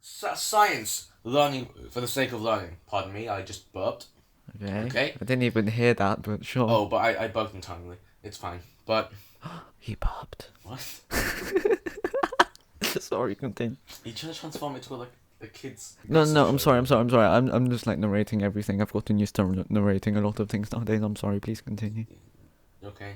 Science. Learning for the sake of learning. Pardon me, I just burped. Okay. Okay. I didn't even hear that, but sure. Oh, but I bugged entirely. It's fine. But He popped. what? Sorry, continue. You trying to transform it to like a kid's? No, gossip I'm show? sorry. I'm just like narrating everything. I've gotten used to narrating a lot of things nowadays. I'm sorry. Please continue. Okay.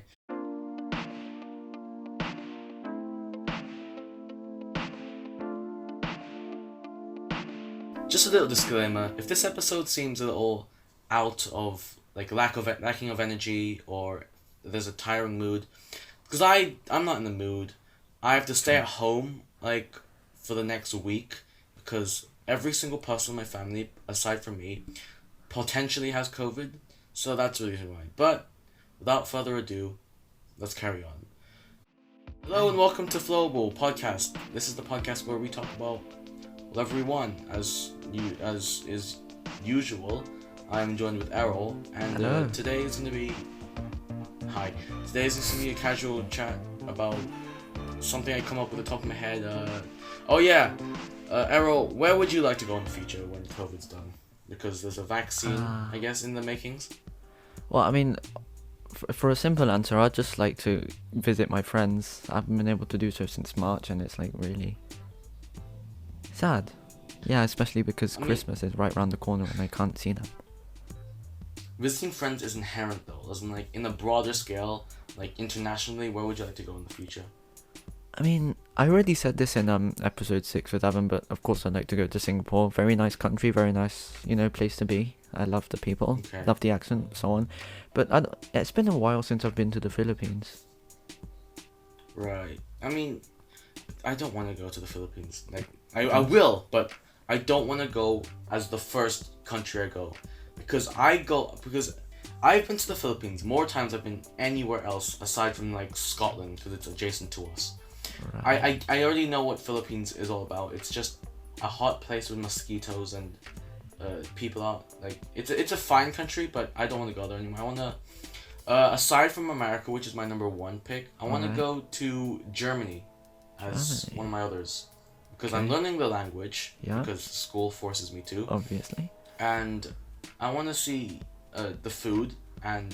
Just a little disclaimer: if this episode seems a little out of lacking of energy, or there's a tiring mood, because I'm not in the mood. I have to stay at home for the next week because every single person in my family, aside from me, potentially has COVID. So that's the reason why. But without further ado, let's carry on. Hello and welcome to Flowable podcast. This is the podcast where we talk about whatever we want. As is usual, I'm joined with Erol, and today is going to be Today's going to be a casual chat about something I come up with the top of my head. Erol, where would you like to go in the future when COVID's done? Because there's a vaccine, I guess, in the makings. Well, I mean, for a simple answer, I'd just like to visit my friends. I haven't been able to do so since March, and it's like really sad. Yeah, especially because Christmas is right around the corner and I can't see them. Visiting friends is inherent though, as in like in a broader scale, like internationally, where would you like to go in the future? I mean, I already said this in episode 6 with Evan, but of course I'd like to go to Singapore. Very nice country, very nice, place to be. I love the people, love the accent, so on. But it's been a while since I've been to the Philippines. Right. I mean, I don't want to go to the Philippines. I will, but I don't want to go as the first country I go. Because I've been to the Philippines more times I've been anywhere else aside from Scotland, because it's adjacent to us. Right. I already know what Philippines is all about. It's just a hot place with mosquitoes and people out. It's a fine country, but I don't want to go there anymore. I want to, aside from America, which is my number one pick, I want to go to Germany as one of my others. Because I'm learning the language, because school forces me to. Obviously. And I want to see the food, and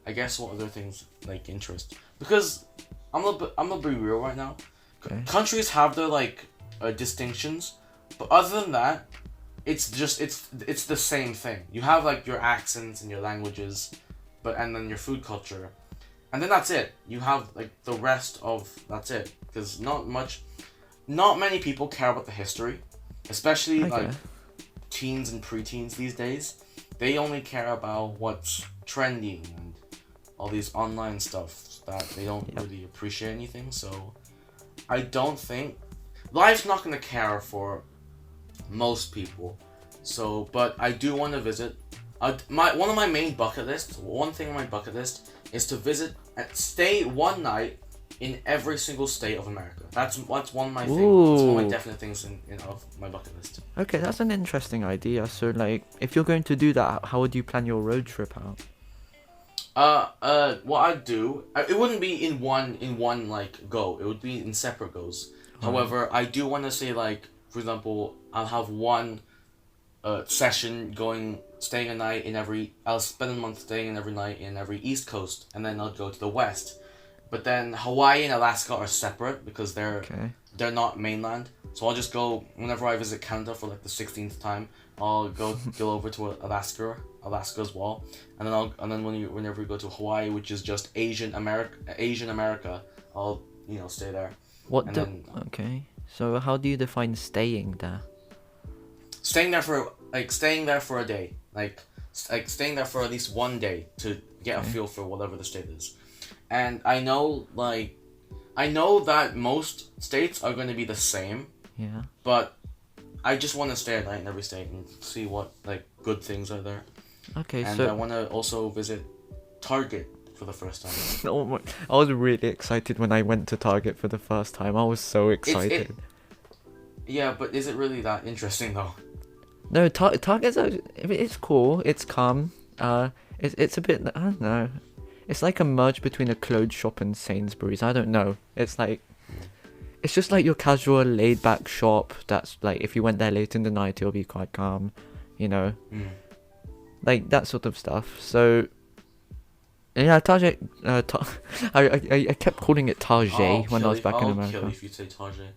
I guess what other things interest. Because I'm gonna be real right now. Okay. Countries have their distinctions, but other than that, it's the same thing. You have your accents and your languages, and then your food culture, and then that's it. You have the rest of that's it. Because not many people care about the history, especially teens and preteens these days. They only care about what's trending and all these online stuff that they don't really appreciate anything. So I don't think life's not gonna care for most people. So, but I do want to visit. One thing on my bucket list is to visit and stay one night in every single state of America. That's one of my things. That's one of my definite things in of my bucket list. Okay, that's an interesting idea. So, if you're going to do that, how would you plan your road trip out? What I'd do, it wouldn't be in one go. It would be in separate goes. However, I do want to say for example, I'll have one session staying a night in every. I'll spend a month staying in every night in every East Coast, and then I'll go to the West. But then Hawaii and Alaska are separate because they're not mainland. So I'll just go whenever I visit Canada for the 16th time. I'll go over to Alaska as well, and then whenever we go to Hawaii, which is just Asian America, I'll stay there. So how do you define staying there? Staying there for a day, staying there for at least one day to get a feel for whatever the state is. And I know that most states are going to be the same. Yeah. But I just want to stay a night in every state and see what good things are there. Okay. And I want to also visit Target for the first time. Oh my! I was really excited when I went to Target for the first time. I was so excited. Yeah, but is it really that interesting though? No, Target's it's cool. It's calm. It's a bit. I don't know. It's like a merge between a clothes shop and Sainsbury's. I don't know. It's it's just like your casual, laid-back shop. That's like if you went there late in the night, it'll be quite calm, you know, like that sort of stuff. So yeah, Tarjay. I kept calling it Tarjay when I was back in America. I'll kill you if you say Tarjay.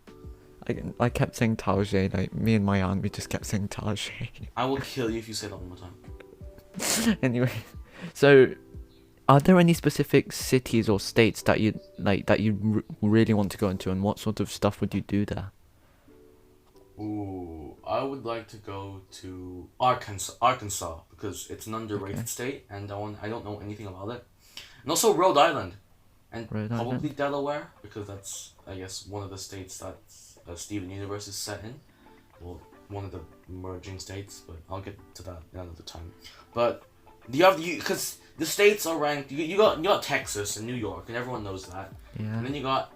I kept saying Tarjay. Like me and my aunt, we just kept saying Tarjay. I will kill you if you say that one more time. Anyway, so are there any specific cities or states that you like that you really want to go into, and what sort of stuff would you do there? Ooh, I would like to go to Arkansas because it's an underrated state, and I don't know anything about it. And also Rhode Island, and probably Delaware because that's, I guess, one of the states that Steven Universe is set in. Well, one of the merging states, but I'll get to that another time. But because the states are ranked. You got Texas and New York, and everyone knows that. Yeah. And then you got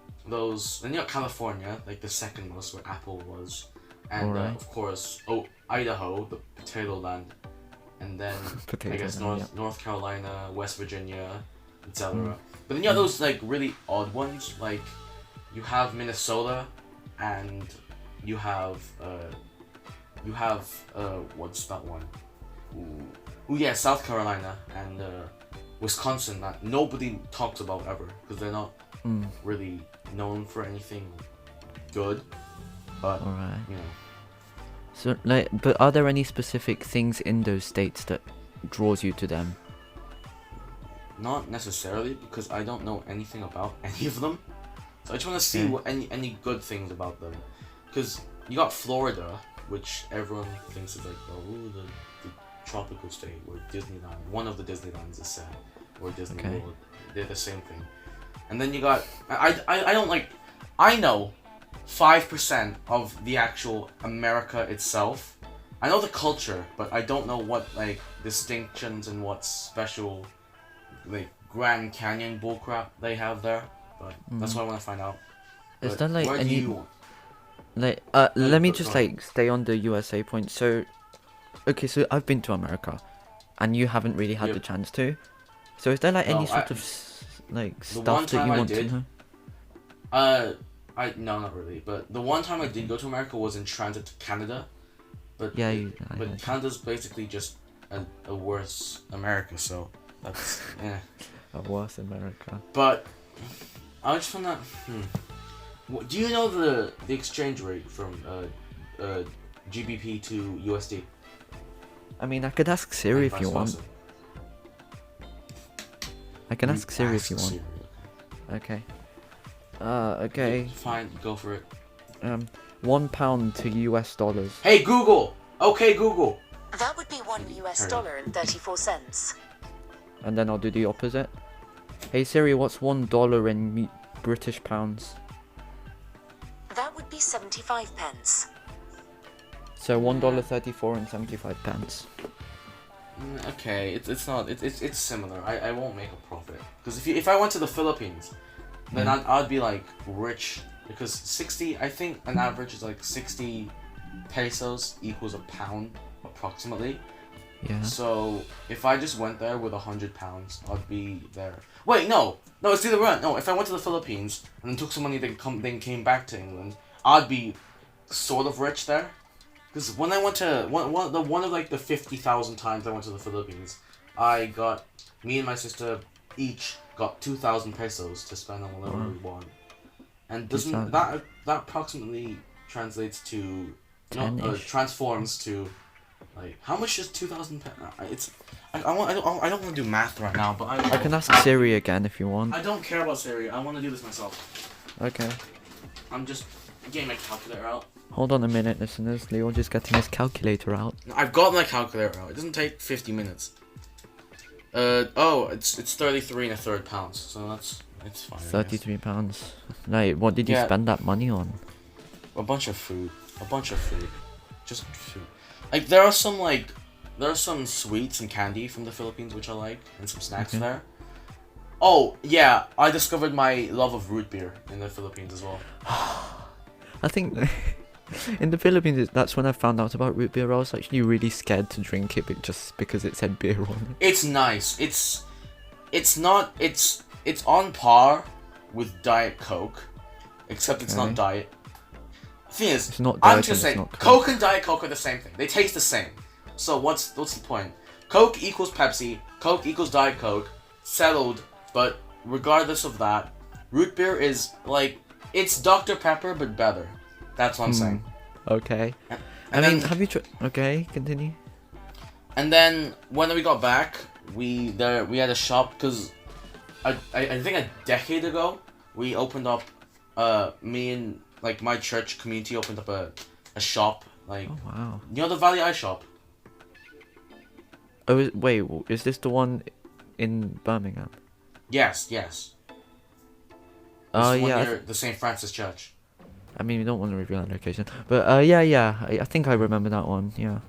California, like the second most, where Apple was. And of course, Idaho, the potato land, and then I guess North Carolina, West Virginia, etc. But then you have those like really odd ones, like you have Minnesota, and you have what's that one? Ooh, yeah, South Carolina and Wisconsin that nobody talks about ever because they're not really known for anything good. But you know. So but are there any specific things in those states that draws you to them? Not necessarily, because I don't know anything about any of them. So I just want to see what any good things about them. Because you got Florida, which everyone thinks is like the tropical state where Disneyland, one of the Disneylands is set, or Disney World. They're the same thing. And then you got I don't like. I know 5% of the actual America itself. I know the culture, but I don't know what like distinctions and what special like Grand Canyon bullcrap they have there. But that's what I want to find out. Is there like where any do you... like let me just like stay on the USA point. So okay, so I've been to America and you haven't really had the chance to. So is there like any sort of like stuff that you want to know? No, not really. But the one time I did go to America was in transit to Canada. But but Canada's basically just a worse America, so that's a worse America. But I just found that. Do you know the exchange rate from GBP to USD? I mean, I could ask Siri if you want. I can ask Siri if you want. Siri, okay. Okay. Fine, go for it. £1 to US dollars. Hey Google! Okay Google! That would be $1 and 34 cents. And then I'll do the opposite. Hey Siri, what's $1 in British pounds? That would be 75 pence. So $1.34 and 75 pence. Okay, it's similar. I won't make a profit because if I went to the Philippines, then I'd be like rich because 60. I think an average is like 60 pesos equals a pound approximately. Yeah. So if I just went there with £100, I'd be there. Wait, no, it's the other way. No, if I went to the Philippines and then took some money, then came back to England, I'd be sort of rich there. Because when I went to one of like the 50,000 times I went to the Philippines, me and my sister each got 2,000 pesos to spend on whatever we want. And doesn't that approximately translates to transforms to like how much is 2,000 it's I don't want to do math right now, but I can ask Siri again if you want. I don't care about Siri. I want to do this myself. Okay. I'm just getting my calculator out. Hold on a minute, listeners. Leorge is getting his calculator out. I've got my calculator out. It doesn't take 50 minutes. It's 33 1/3 pounds, so it's fine. 33 pounds. Like, what did you spend that money on? A bunch of food. Just food. Like there are some sweets and candy from the Philippines which I like, and some snacks there. Oh yeah, I discovered my love of root beer in the Philippines as well. I think in the Philippines that's when I found out about root beer. I was actually really scared to drink it, but just because it said beer on it. It's nice. It's on par with Diet Coke. except it's not diet. The thing is, It's not I'm diet just and it's saying, not Coke and Diet Coke are the same thing. They taste the same. So what's the point? Coke equals Pepsi, Coke equals Diet Coke, settled, but regardless of that, root beer is like, it's Dr. Pepper but better. That's what I'm saying. Okay. And I mean, then, have you tried... Okay, continue. and then when we got back, we had a shop, because I think a decade ago, we opened up, me and, like, my church community opened up a shop, like, Oh, wow. you know the Valley Eye shop? Oh, wait, is this the one in Birmingham? Yes. Oh, This one yeah. near the St. Francis Church. I mean, we don't want to reveal our location. But, yeah. I think I remember that one, yeah.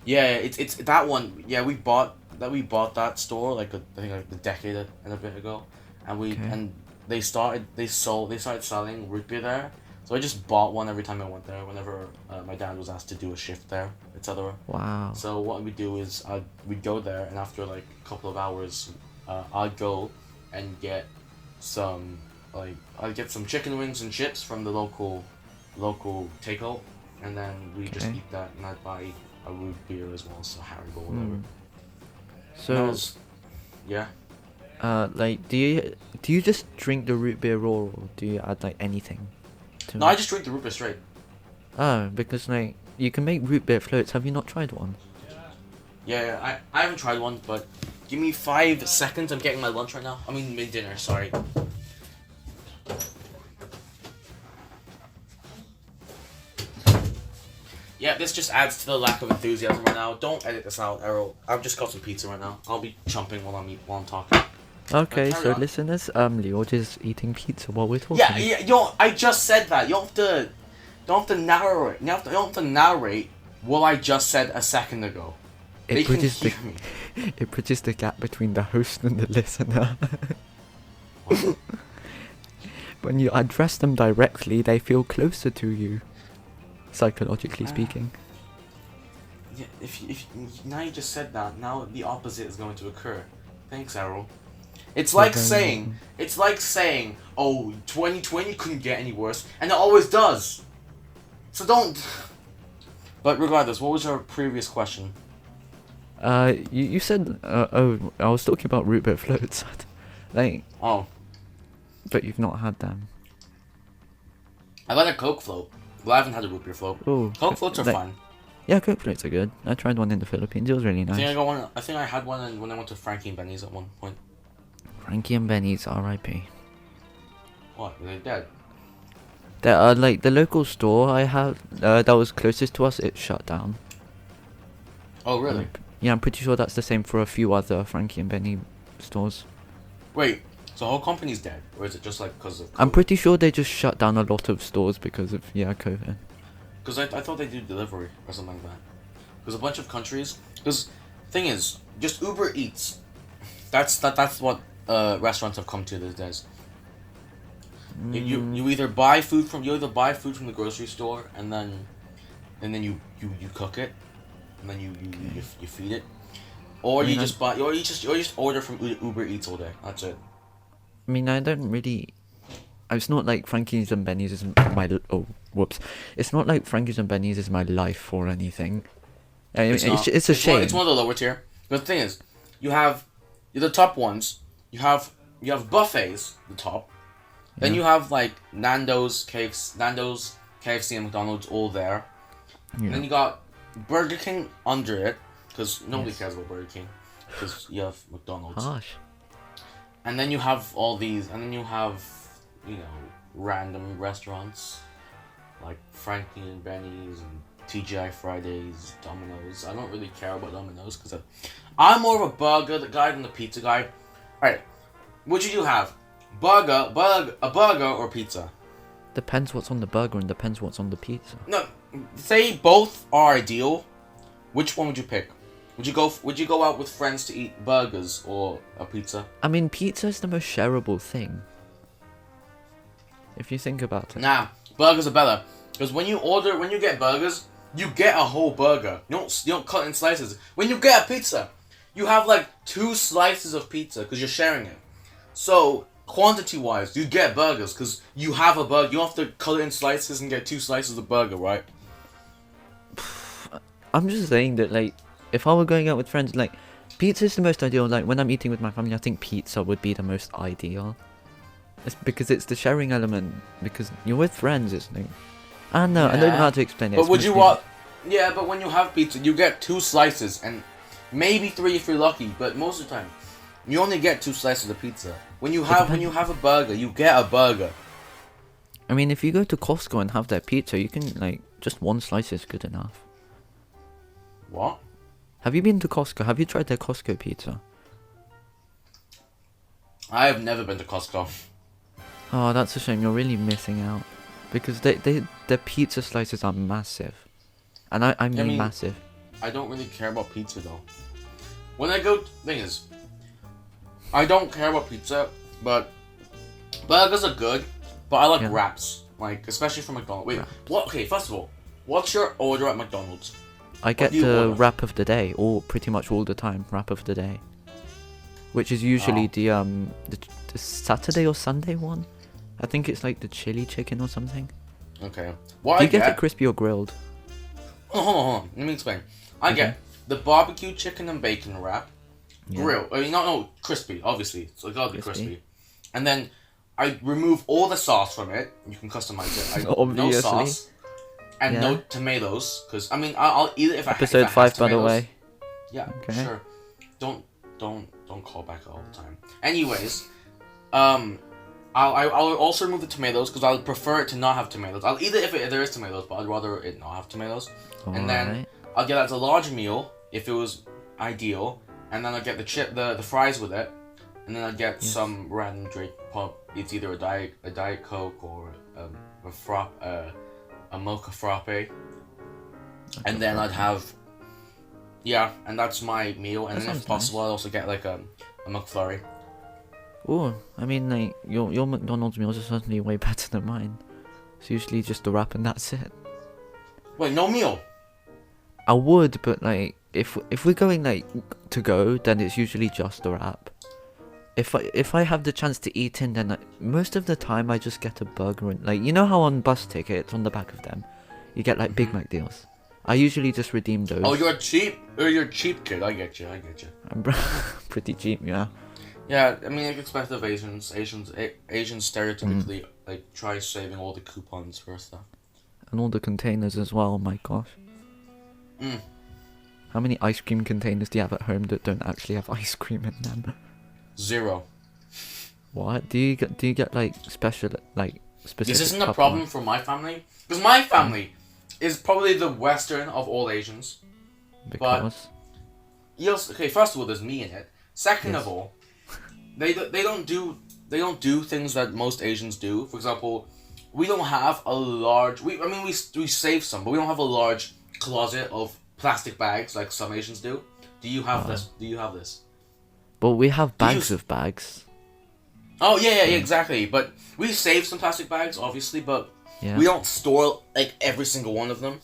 Yeah, it's that one. Yeah, we bought that store like I think like a decade and a bit ago, and they started selling root beer there. So I just bought one every time I went there. Whenever my dad was asked to do a shift there, etc. Wow. So what we do is we'd go there, and after like a couple of hours, I'd go and get some chicken wings and chips from the local takeout, and then we just eat that, and I'd buy a root beer as well, so Haribo, whatever. So, yeah. like, do you just drink the root beer raw, or do you add like anything to No, it? I just drink the root beer straight. Oh, because like you can make root beer floats. Have you not tried one? Yeah, I haven't tried one, but give me 5 seconds. I'm getting my lunch right now. I mean, dinner. Sorry. Yeah, this just adds to the lack of enthusiasm right now. Don't edit this out, Erol. I've just got some pizza right now. I'll be chumping while I'm talking. Okay, carry so on. listeners, Leorge is eating pizza while we're talking. Yeah. I just said that. You don't have to narrate. You don't have to narrate what I just said a second ago. They can hear me. It bridges the gap between the host and the listener. When you address them directly, they feel closer to you, psychologically speaking. Yeah, if now you just said that, now the opposite is going to occur. Thanks, Errol. It's like saying, oh, 2020 couldn't get any worse, and it always does. So don't. But regardless, what was your previous question? You said, oh, I was talking about root beer floats, like. Oh. But you've not had them. I've had a Coke float. Well, I haven't had a root beer float. Ooh, Coke floats are fun. Yeah, Coke floats are good. I tried one in the Philippines. It was really nice. I think I had one when I went to Frankie and Benny's at one point. Frankie and Benny's, R.I.P. What? Were they dead? There are like the local store I had that was closest to us. It shut down. Oh really? Yeah, I'm pretty sure that's the same for a few other Frankie and Benny stores. Wait, so the whole company's dead, or is it just like because of COVID? I'm pretty sure they just shut down a lot of stores because of COVID. Because I thought they do delivery or something like that. Because a bunch of countries. Because thing is, just Uber Eats. That's what restaurants have come to these days. You either buy food from the grocery store and then you cook it and then you feed it, or you just order from Uber Eats all day. That's it. I mean, I don't really. It's not like Frankie's and Benny's is my. Oh, whoops! It's not like Frankie's and Benny's is my life or anything. I mean, it's a shame. It's one of the lower tier. But the thing is, you have the top ones. You have buffets, the top. Then you have like Nando's, KFC, and McDonald's all there. Yeah. And then you got Burger King under it, because nobody cares about Burger King, because you have McDonald's. Harsh. And then you have all these, and then you have, random restaurants, like Frankie and Benny's, and TGI Fridays, Domino's. I don't really care about Domino's, because I'm more of a burger guy than the pizza guy. Alright, what would you have? A burger or pizza? Depends what's on the burger and depends what's on the pizza. No, say both are ideal. Which one would you pick? Would you go out with friends to eat burgers or a pizza? I mean, pizza is the most shareable thing. If you think about it. Nah, burgers are better. Because when you get burgers, you get a whole burger. You don't cut in slices. When you get a pizza, you have like 2 slices of pizza because you're sharing it. So quantity-wise, you get burgers because you have a burger. You don't have to cut it in slices and get 2 slices of burger, right? I'm just saying that, like, if I were going out with friends, like, pizza is the most ideal. Like, when I'm eating with my family, I think pizza would be the most ideal. It's because it's the sharing element. Because you're with friends, it's like... I don't know Yeah. how to explain it. But It's would you mostly- want? Yeah, but when you have pizza, you get 2 slices and maybe 3 if you're lucky. But most of the time, you only get 2 slices of pizza. When you have a burger, you get a burger. I mean, if you go to Costco and have their pizza, you can, like, just 1 slice is good enough. What? Have you been to Costco? Have you tried their Costco pizza? I have never been to Costco. Oh, that's a shame. You're really missing out. Because their pizza slices are massive. And I mean massive. I don't really care about pizza though. When I go, thing is, I don't care about pizza, but burgers are good. But I like wraps, like especially from McDonald's. Wait, what? Okay, first of all, what's your order at McDonald's? I get the wrap of the day, or pretty much all the time, wrap of the day. Which is usually the Saturday or Sunday one. I think it's like the chili chicken or something. Okay. What Do I you get it crispy or grilled? Oh, hold on. Let me explain. I get the barbecue chicken and bacon wrap, grill. I mean, no, crispy. Obviously, so it gotta be crispy. And then I remove all the sauce from it. You can customize it. No sauce and no tomatoes. Because I mean, I'll eat it if I have Episode 5, by the way. Yeah, Okay. sure. Don't call back all the time. Anyways, I'll also remove the tomatoes because I'll prefer it to not have tomatoes. I'll eat it if there is tomatoes, but I'd rather it not have tomatoes. And then I'll get that as a large meal if it was ideal, and then I'll get the fries with it, and then I'll get some random drink. It's either a diet Coke or a mocha frappe, and then I'd have and that's my meal. And then if possible, I'd also get like a McFlurry. Oh, I mean, like, your McDonald's meals are certainly way better than mine. It's usually just a wrap and that's it. Wait, no meal? I would, but, like, if we're going, like, to go, then it's usually just a wrap. If I have the chance to eat in, then, like, most of the time I just get a burger. And, like, you know how on bus tickets, on the back of them, you get, like, Big Mac deals? I usually just redeem those. Oh, you're a cheap kid. I get you. I'm pretty cheap, yeah. Yeah, I mean, like expensive Asians stereotypically like try saving all the coupons for stuff. And all the containers as well. My gosh. How many ice cream containers do you have at home that don't actually have ice cream in them? 0. What? Do you get like special like specific? This isn't a problem for my family because my family is probably the Western of all Asians. Because. Okay, first of all, there's me in it. Second of all, they don't do things that most Asians do. For example, we don't have a large. We save some, but we don't have a large closet of plastic bags like some Asians do. Do you have this? Do you have this? But we have bags of bags. Oh yeah, exactly. But we save some plastic bags, obviously, but we don't store like every single one of them.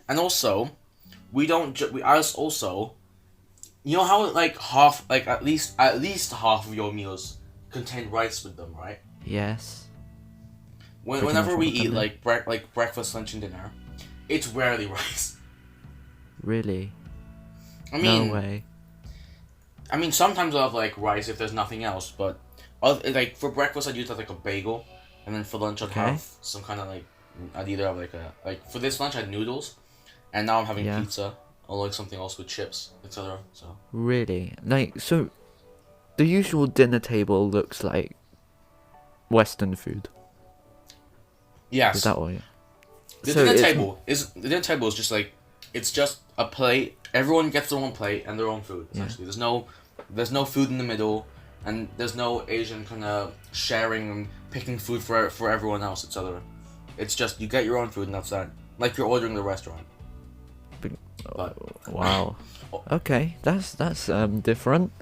And also, we don't. You know how like half, like at least half of your meals contain rice with them, right? Yes. Whenever we eat like breakfast, lunch, and dinner, it's rarely rice. Really? I mean, no way. I mean, sometimes I'll have like rice if there's nothing else, but like for breakfast I'd usually have like a bagel, and then for lunch I'd have some kind of like I'd either have like for this lunch I had noodles, and now I'm having pizza. Or like something else with chips, etc. So really, like, so the usual dinner table looks like Western food. Yes. Is that what? The dinner table is just like it's just a plate. Everyone gets their own plate and their own food. Essentially, there's no food in the middle, and there's no Asian kind of sharing and picking food for everyone else, etc. It's just you get your own food and that's that. Like you're ordering the restaurant. Wow. Okay, that's different.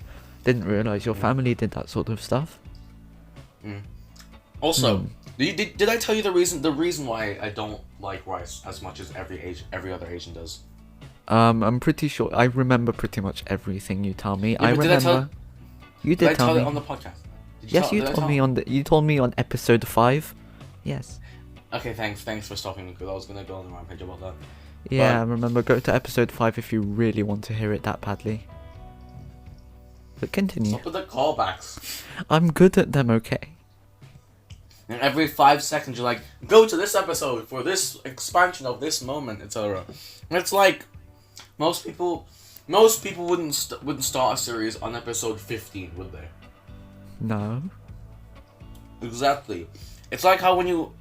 Didn't realize your family did that sort of stuff. Also, did I tell you the reason why I don't like rice as much as every other Asian does? I'm pretty sure I remember pretty much everything you tell me. Yeah, I remember. You did tell me it on the podcast. Yes, you told me on episode 5. Yes. Okay, thanks for stopping me because I was gonna go on the rampage about that. Yeah, remember, go to episode 5 if you really want to hear it that badly. But continue. Stop with the callbacks. I'm good at them, okay? And every 5 seconds you're like, go to this episode for this expansion of this moment, etc. And it's like, most people wouldn't start a series on episode 15, would they? No. Exactly. It's like how when you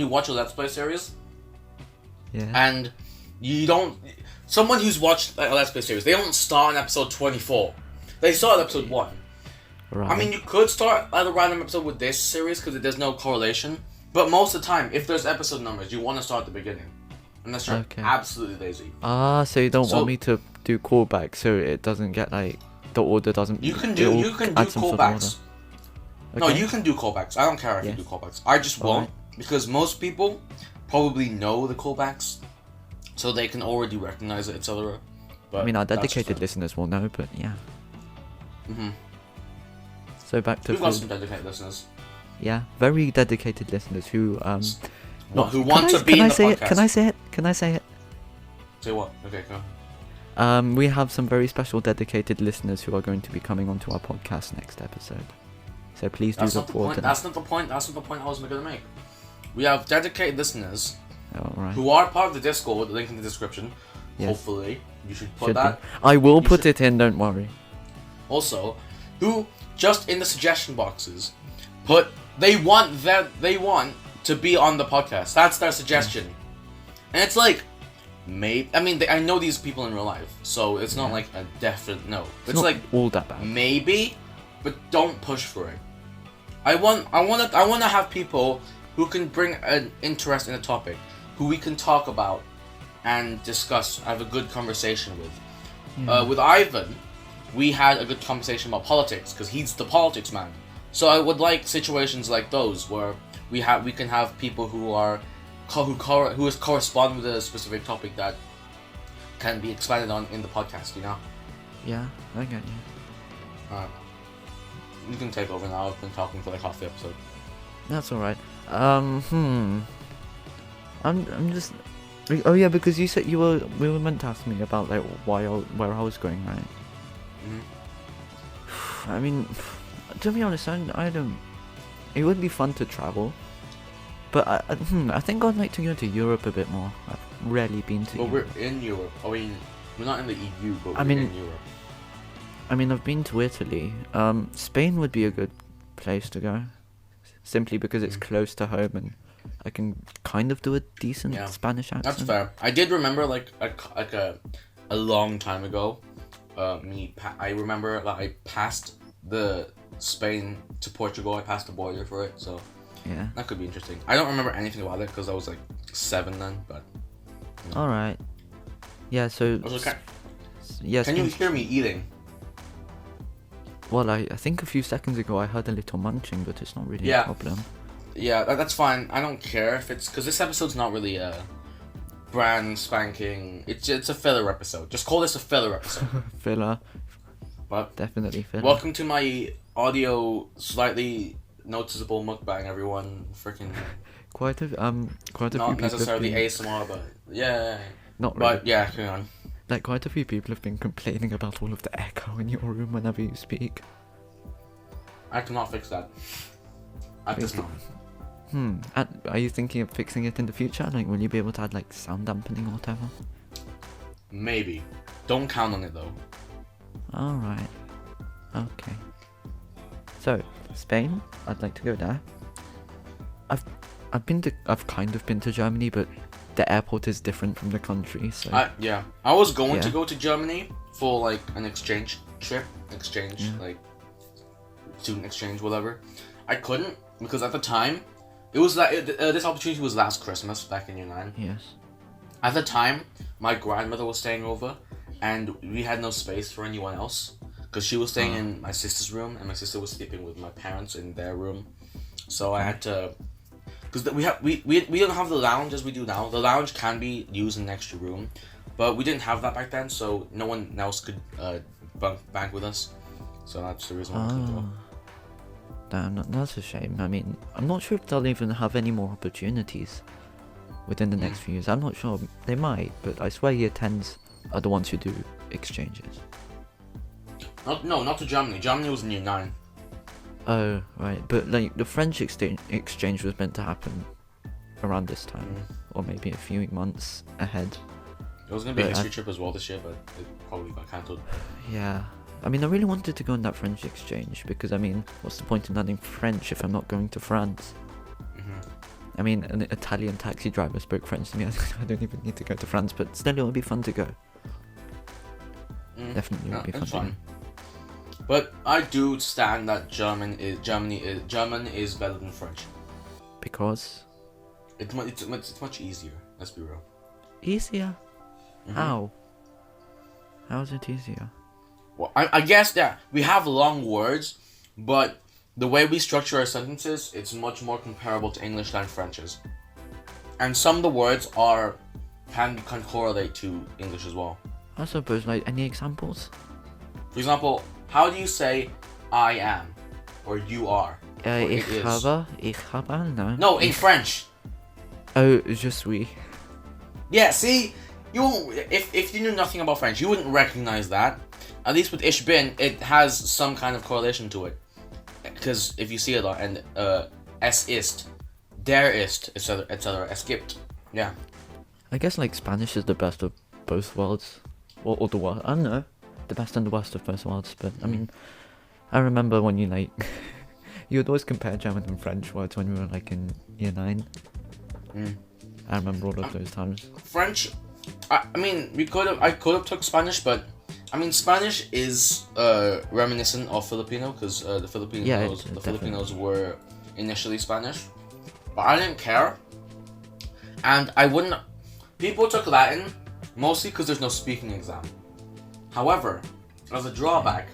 watch a Let's Play series, Yeah. and you don't... Someone who's watched a Let's Play series, they don't start on episode 24. They start at episode 1. Right. I mean, you could start at a random episode with this series because there's no correlation. But most of the time, if there's episode numbers, you want to start at the beginning. Unless you're absolutely lazy. So you don't want me to do callbacks so it doesn't get like... The order doesn't... You can do callbacks. Okay. No, you can do callbacks. I don't care if you do callbacks. I just won't. Because most people probably know the callbacks. So they can already recognize it, etc. I mean, our dedicated listeners will know, but yeah. Mm-hmm. So back to We've got some dedicated listeners. Yeah, very dedicated listeners who who want to be in the podcast. Can I say it? Can I say it? Say what? Okay, go. We have some very special dedicated listeners who are going to be coming onto our podcast next episode. So please do look forward to that. That's not the point I was going to make. We have dedicated listeners who are part of the Discord, link in the description. Yes. Hopefully, you should put that. I will put it in, don't worry. Also, who just in the suggestion boxes put they want to be on the podcast. That's their suggestion. And it's like, maybe, I mean, I know these people in real life, so it's not like a definite no. It's like all that bad. Maybe, but don't push for it. I want to have people who can bring an interest in a topic, who we can talk about and discuss, have a good conversation with. With Ivan, we had a good conversation about politics because he's the politics man. So I would like situations like those where we can have people who correspond with a specific topic that can be expanded on in the podcast. You know? Yeah, I get you. You can take over now. I've been talking for like half the episode. That's all right. I'm just. Oh yeah, because you said we were meant to ask me about like where I was going, right? Mm-hmm. I mean, to be honest, I don't. It would be fun to travel, but I think I'd like to go to Europe a bit more. I've rarely been to. Well, we're in Europe. I mean, we're not in the EU, but we're in Europe. I mean, I've been to Italy. Spain would be a good place to go, simply because it's close to home and I can kind of do a decent Spanish accent. That's fair. I did remember like a long time ago. I remember that I passed the Spain to Portugal. I passed the border for it, so yeah, that could be interesting. I don't remember anything about it because I was like 7 then, but. All right. Yeah. So. Yes. Can you hear me eating? Well, I think a few seconds ago I heard a little munching, but it's not really a problem. Yeah, that's fine. I don't care if it's... Because this episode's not really a brand spanking... It's a filler episode. Just call this a filler episode. Filler. But definitely filler. Welcome to my audio slightly noticeable mukbang, everyone. Freaking... Quite a few people... Not necessarily ASMR, but... Yeah. Not really. But yeah, carry on. Like, quite a few people have been complaining about all of the echo in your room whenever you speak. I cannot fix that. At this moment. Are you thinking of fixing it in the future? Like, will you be able to add, like, sound dampening or whatever? Maybe. Don't count on it, though. Alright. Okay. So, Spain, I'd like to go there. I've kind of been to Germany, but the airport is different from the country, so... I was going to go to Germany for, like, an exchange trip. Like, student exchange, whatever. I couldn't, because at the time, it was like... this opportunity was last Christmas, back in year 9. Yes. At the time, my grandmother was staying over, and we had no space for anyone else. Because she was staying in my sister's room, and my sister was sleeping with my parents in their room. So I had to... Because we don't have the lounge as we do now. The lounge can be used in an extra room, but we didn't have that back then, so no one else could bank with us. So that's the reason why I couldn't go. Damn, that's a shame. I mean, I'm not sure if they'll even have any more opportunities within the next few years. I'm not sure. They might, but I swear year 10s are the ones who do exchanges. Not to Germany. Germany was in year 9. Oh, right. But, like, the French exchange was meant to happen around this time. Or maybe a few months ahead. It was going to be a history trip as well this year, but it probably got cancelled. Yeah. I mean, I really wanted to go on that French exchange because, I mean, what's the point in learning French if I'm not going to France? I mean, an Italian taxi driver spoke French to me. I don't even need to go to France, but still, it would be fun to go. Definitely would be fun to go. But I do stand that German is better than French. Because? It's much easier. Let's be real. Easier? How? How is it easier? Well, I guess that we have long words, but the way we structure our sentences, it's much more comparable to English than French is. And some of the words can correlate to English as well. I suppose, like, any examples? For example, how do you say I am or you are? Ich habe, no. No, in French. Oh, je suis. Yeah, see, you won't, if you knew nothing about French, you wouldn't recognize that. At least with ich bin, it has some kind of correlation to it. Because if you see it a lot, and es ist, der ist, etc., es gibt. Yeah. I guess, like, Spanish is the best of both worlds. Or the world. I don't know. The best and the worst of both worlds. But, I mean, I remember when you, like, you would always compare German and French words when we were, like, in year 9. I remember all of those times. French, I mean, I could have took Spanish, but I mean, Spanish is reminiscent of Filipino because the Filipinos were initially Spanish, but I didn't care, and I wouldn't. People took Latin mostly because there's no speaking exam. However, as a drawback,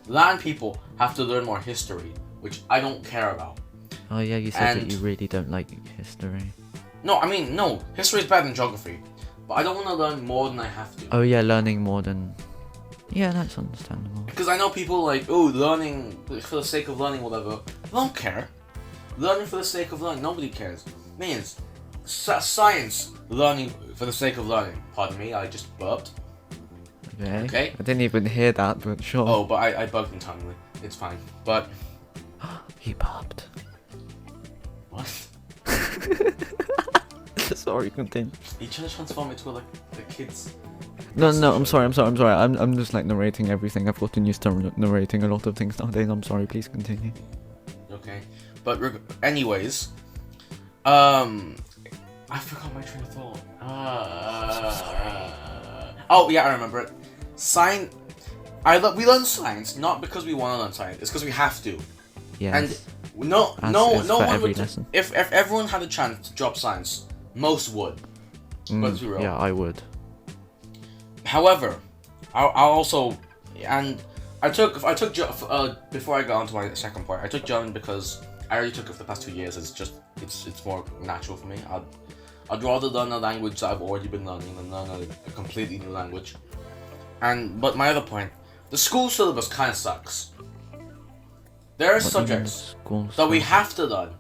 Latin people have to learn more history, which I don't care about. Oh yeah, you said that you really don't like history. No, I mean, no, history is better than geography, but I don't want to learn more than I have to. Oh yeah, learning more than. Yeah, that's understandable. Because I know people like, learning for the sake of learning, whatever. I don't care. Learning for the sake of learning, nobody cares. Means science, learning for the sake of learning. Pardon me, I just burped. Okay. I didn't even hear that, but sure. Oh, but I burped internally. It's fine. But he burped. What? Sorry, continue. You trying to transform it to like the kids. No, I'm sorry. I'm just like narrating everything. I've gotten used to narrating a lot of things nowadays. I'm sorry. Please continue. Okay, but anyways, I forgot my train of thought. Oh yeah, I remember it. We learn science not because we want to learn science. It's because we have to. Yes. And no one would. Lesson. If everyone had a chance to drop science, most would. Let's be real. Yeah, I would. However, I also, and I took before I got onto my second point, I took German because I already took it for the past 2 years. It's more natural for me. I'd rather learn a language that I've already been learning than learn a completely new language. But my other point, the school syllabus kind of sucks. There are subjects that we have to learn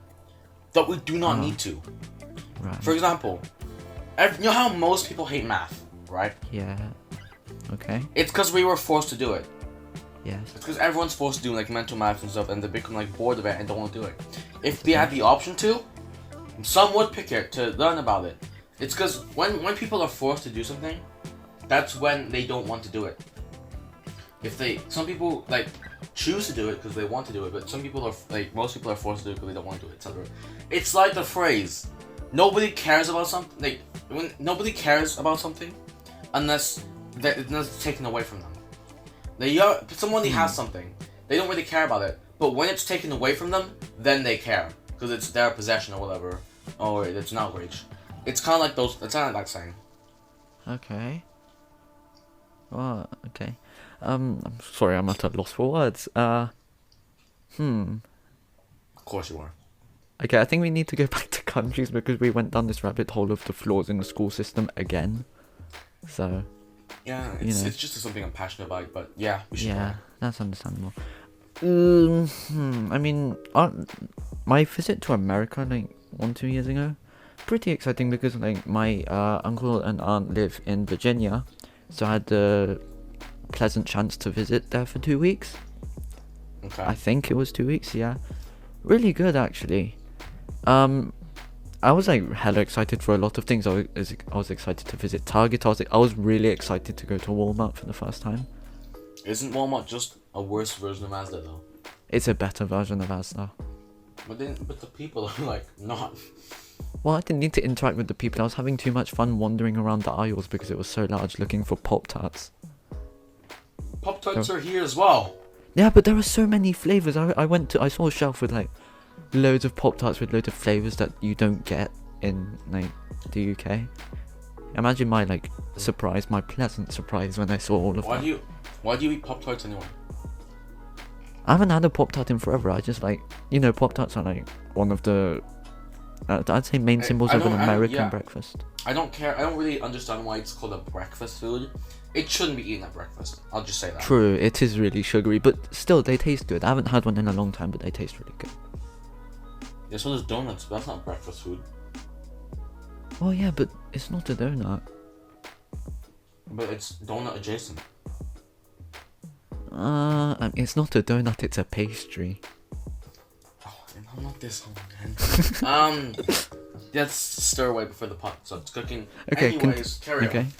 that we do not need to. Right. For example, you know how most people hate math, right? Yeah. Okay. It's because we were forced to do it. Yes. It's because everyone's forced to do like mental math and stuff, and they become like bored of it and don't want to do it. If they had the option to, some would pick it to learn about it. It's because when people are forced to do something, that's when they don't want to do it. Some people like choose to do it because they want to do it, but most people are forced to do it because they don't want to do it, etc. It's like the phrase, nobody cares about something. Like when nobody cares about something, unless it's taken away from them. Somebody has something, they don't really care about it, but when it's taken away from them, then they care because it's their possession or whatever, or it's an outrage. It's kind of like those. It's kind of like that saying. Okay. Oh, okay. I'm sorry, I'm at a loss for words. Of course you are. Okay, I think we need to go back to countries because we went down this rabbit hole of the flaws in the school system again. So. Yeah, it's just something I'm passionate about, but yeah, we should. Yeah, that's understandable. I mean, my visit to America like 1-2 years ago, pretty exciting because like my uncle and aunt live in Virginia, so I had the pleasant chance to visit there for 2 weeks. Okay. I think it was 2 weeks. Yeah, really good actually. I was like hella excited for a lot of things. I was excited to visit Target. I was really excited to go to Walmart for the first time. Isn't Walmart just a worse version of Asda though? It's a better version of Asda. But the people are like not. Well, I didn't need to interact with the people. I was having too much fun wandering around the aisles because it was so large, looking for Pop-Tarts. Pop-Tarts are here as well. Yeah, but there are so many flavors. I saw a shelf with like loads of Pop-Tarts with loads of flavors that you don't get in like the UK. Imagine my like surprise, my pleasant surprise when I saw all of that. Why do you eat Pop-Tarts anyway? I haven't had a Pop-Tart in forever. I just like, Pop-Tarts are like one of the I'd say main symbols of an American breakfast. I don't care. I don't really understand why it's called a breakfast food. It shouldn't be eaten at breakfast. I'll just say that. True, it is really sugary, but still, they taste good. I haven't had one in a long time, but they taste really good. Yeah, so there's donuts, but that's not breakfast food. Well, yeah, but it's not a donut. But it's donut adjacent. It's not a donut, it's a pastry. Oh, I'm not this one, man. Let's stir away before the pot starts cooking. Okay, anyways, carry on.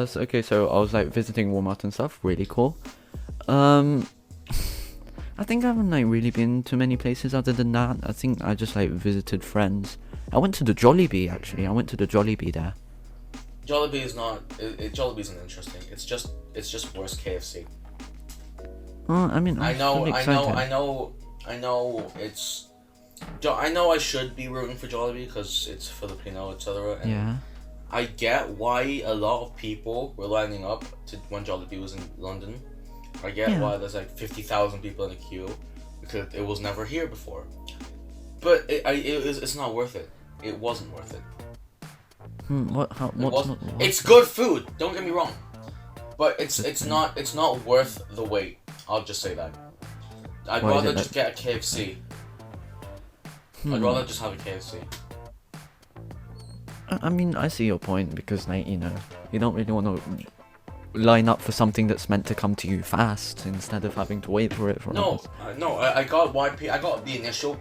So I was like visiting Walmart and stuff, really cool. I think I haven't like really been to many places other than that. I think I just like visited friends. I went to the Jollibee actually. I went to the Jollibee there. Jollibee is not. Jollibee isn't interesting. It's just worse KFC. I mean, I know. I know I should be rooting for Jollibee because it's Filipino, etc. Yeah. I get why a lot of people were lining up to when Jollibee was in London. I get why there's like 50,000 people in the queue because it was never here before. But it's not worth it. It wasn't worth it. It's good food. Don't get me wrong, but it's not worth the wait. I'll just say that. I'd rather just get a KFC. I'd rather just have a KFC. I mean, I see your point because, like, you don't really want to line up for something that's meant to come to you fast instead of having to wait for it for hours. I got the initial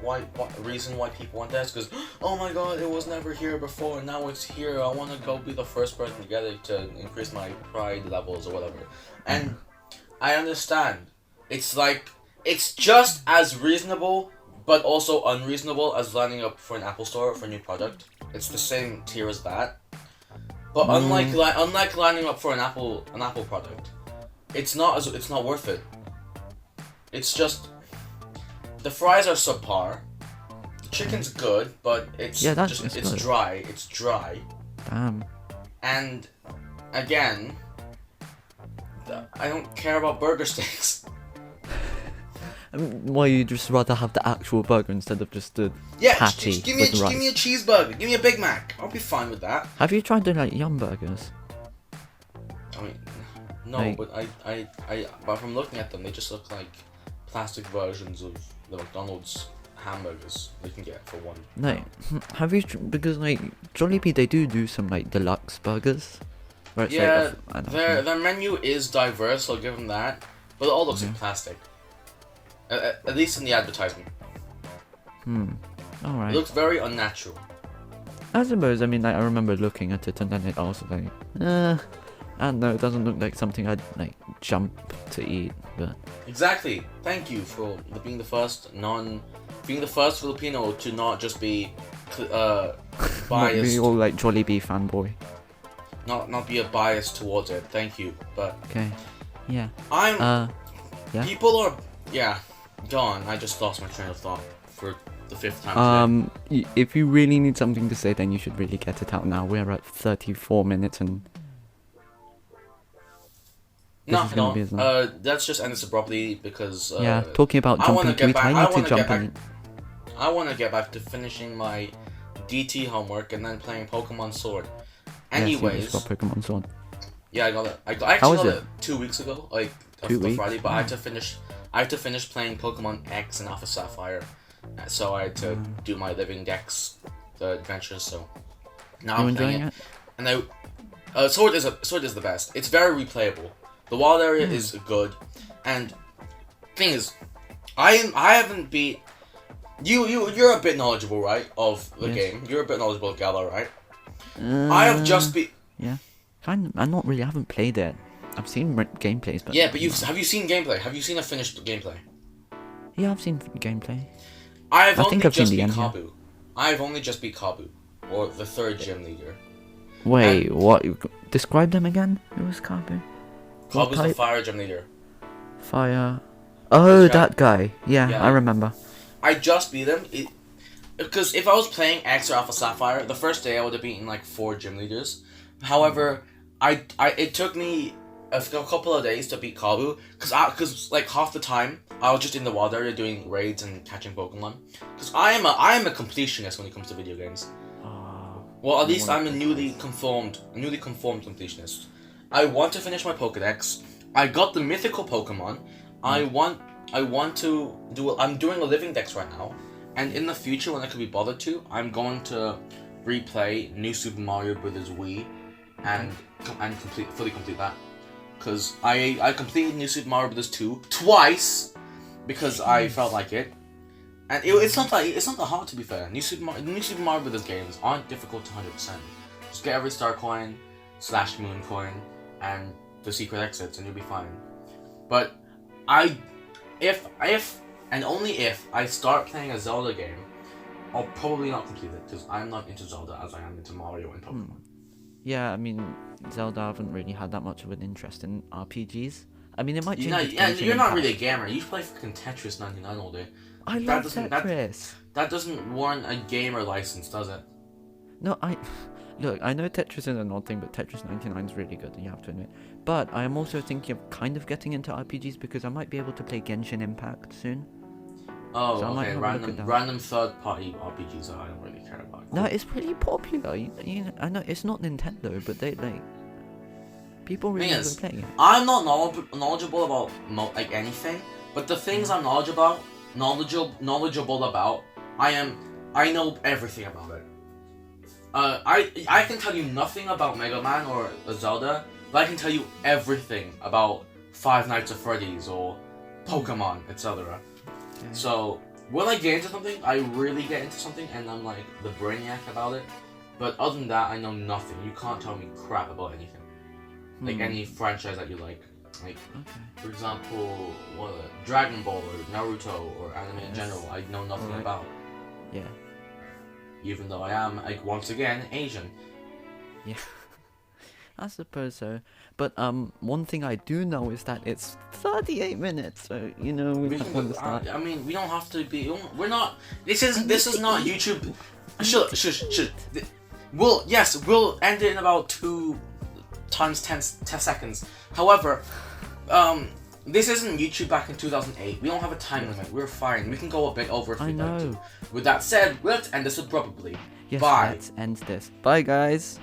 reason why people want that because, oh my god, it was never here before, and now it's here. I want to go be the first person to get it to increase my pride levels or whatever. And I understand. It's just as reasonable, but also unreasonable as lining up for an Apple store for a new product. It's the same tier as that. But unlike lining up for an Apple product, it's not worth it. It's just the fries are subpar. The chicken's good, but it's good. dry. It's dry. Damn. And again, I don't care about burger steaks. Why you just rather have the actual burger instead of just the patty just give me a cheeseburger. Give me a Big Mac. I'll be fine with that. Have you tried the like Yum burgers? I mean, no, but but from looking at them, they just look like plastic versions of the McDonald's hamburgers you can get for one. No, have you? Because like Jollibee, they do some like deluxe burgers. Where it's their menu is diverse. I'll give them that, but it all looks like plastic. At least in the advertisement. Alright. It looks very unnatural. I suppose, I mean, like, I remember looking at it and then it also like, I don't know, it doesn't look like something I'd, like, jump to eat, but... Exactly. Thank you for being the first Filipino to not just be, biased. Not be all, like, Jollibee fanboy. Not be a bias towards it. Thank you, but... Okay. Yeah. Yeah? People are... Yeah. Go on, I just lost my train of thought for the 5th time today. If you really need something to say, then you should really get it out now. We're at 34 minutes and... No, let's just end this abruptly because... talking about jumping tweet, I need to jump in. I want to get back to finishing my DT homework and then playing Pokemon Sword. Anyways... Yes, you just got Pokemon Sword. Yeah, I got it. I actually got it 2 weeks ago, like, the Friday, but I I have to finish playing Pokemon X and Alpha Sapphire, so I had to do my Living Dex adventures. So now I'm playing it, and Sword is the best. It's very replayable. The wild area is good, and thing is, I haven't beat you're a bit knowledgeable, right, of the game. You're a bit knowledgeable of Galar, right? I have just beat. Yeah, kind of. I'm not really. I haven't played it. I've seen gameplays, but yeah, but have you seen gameplay? Have you seen a finished gameplay? Yeah, I've seen gameplay. I think I've just beat Kabu. Yeah. I've only just beat Kabu, or the third gym leader. Wait, what? Describe them again. Who was Kabu? Kabu's the fire gym leader. Fire. Oh, that guy. Yeah, I remember. I just beat him. Because if I was playing X or Alpha Sapphire, the first day I would have beaten like 4 gym leaders. However, it took me a couple of days to beat Kabu, because like half the time I was just in the wild area doing raids and catching Pokemon. Because I am a completionist when it comes to video games. Well, at least I'm a newly conformed completionist. I want to finish my Pokedex. I got the mythical Pokemon. I want to do. I'm doing a Living Dex right now, and in the future, when I could be bothered to, I'm going to replay New Super Mario Bros. Wii, and fully complete that. Because I completed New Super Mario Bros. 2 twice, because I felt like it, and it's not that hard, to be fair. New Super Mario Bros. Games aren't difficult to 100%. Just get every star coin / moon coin and the secret exits, and you'll be fine. But if and only if I start playing a Zelda game, I'll probably not complete it, because I'm not into Zelda as I am into Mario and Pokemon. Yeah, I mean, Zelda, I haven't really had that much of an interest in RPGs. I mean, it might change. You're not really a gamer. You play fucking Tetris 99 all day. I love Tetris. That doesn't warrant a gamer license, does it? No, Look, I know Tetris is an odd thing, but Tetris 99 is really good, you have to admit. But I am also thinking of kind of getting into RPGs, because I might be able to play Genshin Impact soon. Oh, so okay. Random third-party RPGs that I don't really care about. Cool. No, it's pretty popular. I know it's not Nintendo, but they people really enjoy playing it. I'm not knowledgeable about like anything, but the things I'm knowledgeable about, I know everything about it. I can tell you nothing about Mega Man or Zelda, but I can tell you everything about Five Nights at Freddy's or Pokemon, etc. Okay. So when I get into something, I really get into something, and I'm like the brainiac about it. But other than that, I know nothing. You can't tell me crap about anything. Like any franchise that you like. Like, for example, Dragon Ball or Naruto or anime in general, I know nothing about. Yeah. Even though I am, like, once again, Asian. Yeah. I suppose so. But one thing I do know is that it's 38 minutes, so we can start. I mean, we don't have to be. We're not. This is not YouTube. Shush. We'll end it in about 2 times 10 seconds. However, this isn't YouTube back in 2008. We don't have a time limit. We're fine. We can go a bit over if we like to. With that said, let's end this abruptly. Yes, Bye. Let's end this. Bye, guys.